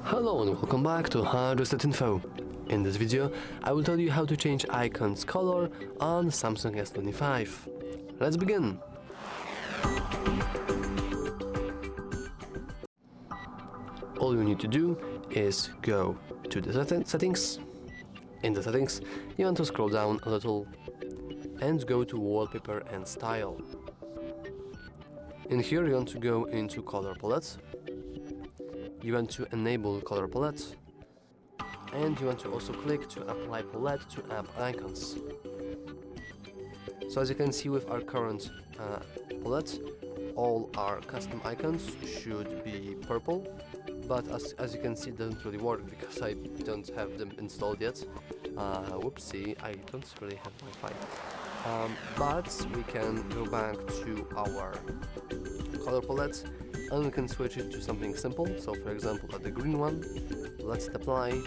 Hello and welcome back to HardReset.Info. In this video, I will tell you how to change icons color on Samsung S25. Let's begin! All you need to do is go to the settings. In the settings, you want to scroll down a little and go to Wallpaper and Style. In here you want to go into color palette. You want to enable color palette, and you want to also click to apply palette to app icons. So as you can see with our current palette, all our custom icons should be purple, but as you can see it doesn't really work because I don't have them installed yet. Whoopsie, I don't really have Wi-Fi. But we can go back to our color palette and we can switch it to something simple. So for example, the green one, let's apply.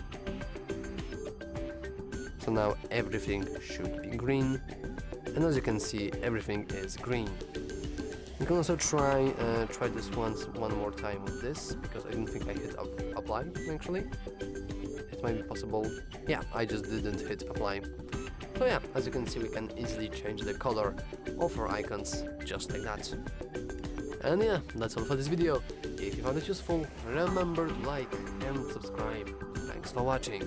So now everything should be green, and as you can see, everything is green. You can also try this one more time with this, because I don't think I hit apply actually. It might be possible. Yeah, I just didn't hit apply. So yeah, as you can see, we can easily change the color of our icons just like that. And yeah, that's all for this video. If you found it useful, remember to like and subscribe. Thanks for watching.